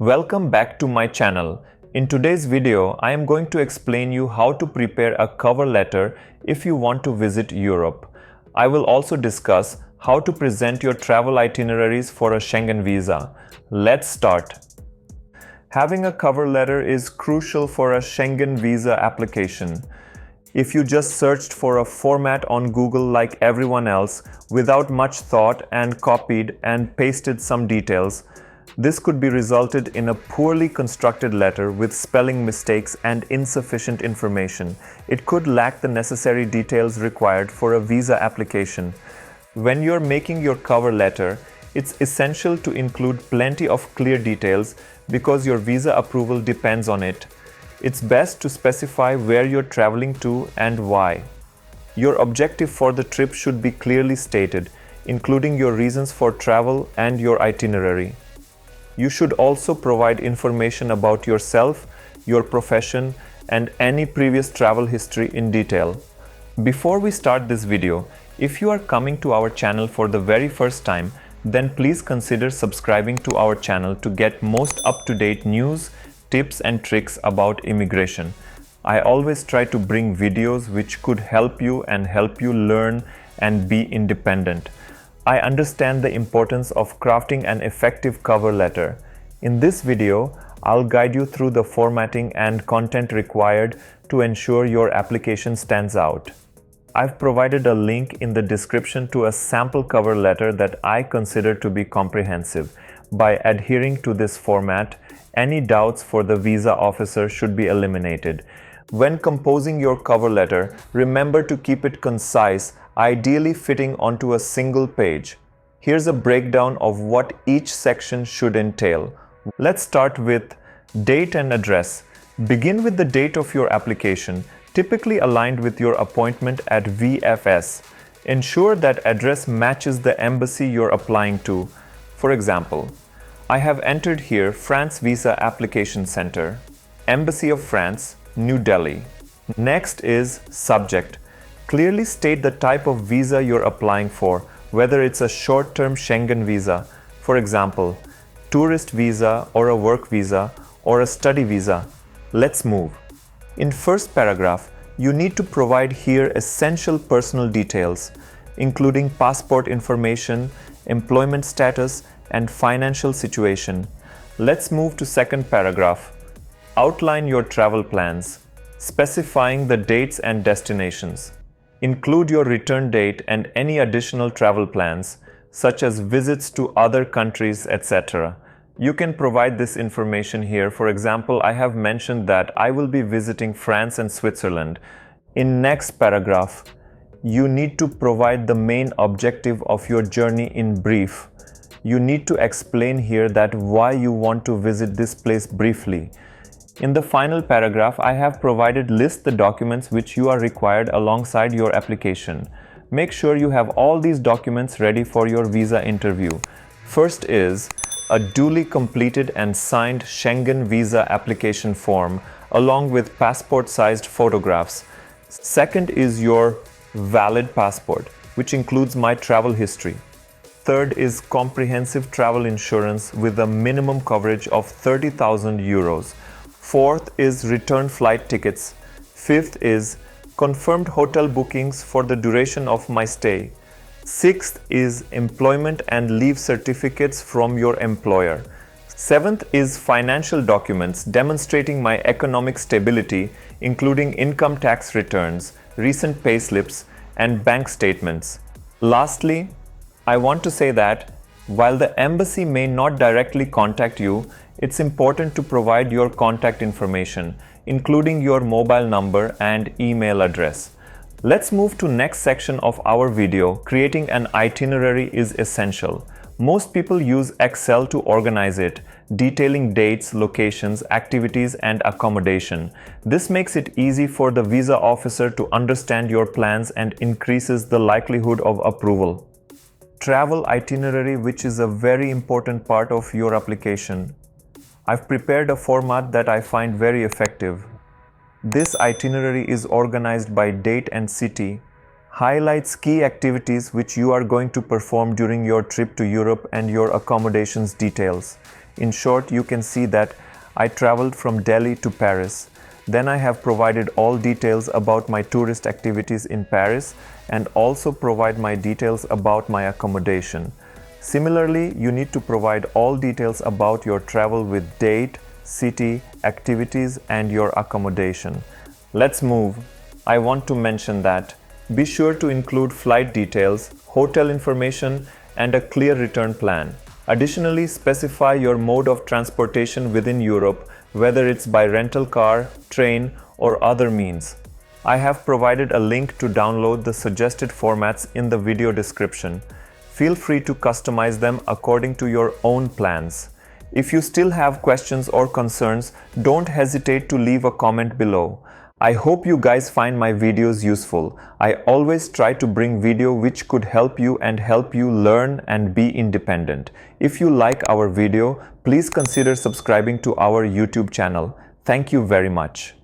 Welcome back to my channel. In today's video, I am going to explain you how to prepare a cover letter if you want to visit Europe. I will also discuss how to present your travel itineraries for a Schengen visa. Let's start. Having a cover letter is crucial for a Schengen visa application. If you just searched for a format on Google like everyone else without much thought and copied and pasted some details, this could be resulted in a poorly constructed letter with spelling mistakes and insufficient information. It could lack the necessary details required for a visa application. When you're making your cover letter, it's essential to include plenty of clear details because your visa approval depends on it. It's best to specify where you're traveling to and why. Your objective for the trip should be clearly stated, including your reasons for travel and your itinerary. You should also provide information about yourself, your profession, and any previous travel history in detail. Before we start this video, if you are coming to our channel for the very first time, then please consider subscribing to our channel to get most up-to-date news, tips and tricks about immigration. I always try to bring videos which could help you and help you learn and be independent. I understand the importance of crafting an effective cover letter. In this video, I'll guide you through the formatting and content required to ensure your application stands out. I've provided a link in the description to a sample cover letter that I consider to be comprehensive. By adhering to this format, any doubts for the visa officer should be eliminated. When composing your cover letter, remember to keep it concise, ideally fitting onto a single page. Here's a breakdown of what each section should entail. Let's start with date and address. Begin with the date of your application, typically aligned with your appointment at VFS. Ensure that address matches the embassy you're applying to. For example, I have entered here France Visa Application Center, Embassy of France, New Delhi. Next is subject. Clearly state the type of visa you're applying for, whether it's a short-term Schengen visa, for example, tourist visa or a work visa or a study visa. Let's move. In first paragraph, you need to provide here essential personal details, including passport information, employment status, and financial situation. Let's move to second paragraph. Outline your travel plans, specifying the dates and destinations. Include your return date and any additional travel plans, such as visits to other countries, etc. You can provide this information here. For example, I have mentioned that I will be visiting France and Switzerland. In next paragraph, you need to provide the main objective of your journey in brief. You need to explain here that why you want to visit this place briefly. In the final paragraph, I have provided list the documents which you are required alongside your application. Make sure you have all these documents ready for your visa interview. First is a duly completed and signed Schengen Visa Application form along with passport-sized photographs. Second is your valid passport, which includes my travel history. Third is comprehensive travel insurance with a minimum coverage of 30,000 euros. Fourth is return flight tickets. Fifth is confirmed hotel bookings for the duration of my stay. Sixth is employment and leave certificates from your employer. Seventh is financial documents demonstrating my economic stability, including income tax returns, recent payslips, and bank statements. Lastly, I want to say that while the embassy may not directly contact you, it's important to provide your contact information, including your mobile number and email address. Let's move to next section of our video. Creating an itinerary is essential. Most people use Excel to organize it, detailing dates, locations, activities, and accommodation. This makes it easy for the visa officer to understand your plans and increases the likelihood of approval. Travel itinerary, which is a very important part of your application. I've prepared a format that I find very effective. This itinerary is organized by date and city, highlights key activities which you are going to perform during your trip to Europe and your accommodations details. In short, you can see that I traveled from Delhi to Paris. Then I have provided all details about my tourist activities in Paris and also provide my details about my accommodation. Similarly, you need to provide all details about your travel with date, city, activities and your accommodation. Let's move. I want to mention that be sure to include flight details, hotel information and a clear return plan. Additionally, specify your mode of transportation within Europe, whether it's by rental car, train or other means. I have provided a link to download the suggested formats in the video description. Feel free to customize them according to your own plans. If you still have questions or concerns, don't hesitate to leave a comment below. I hope you guys find my videos useful. I always try to bring video which could help you and help you learn and be independent. If you like our video, please consider subscribing to our YouTube channel. Thank you very much.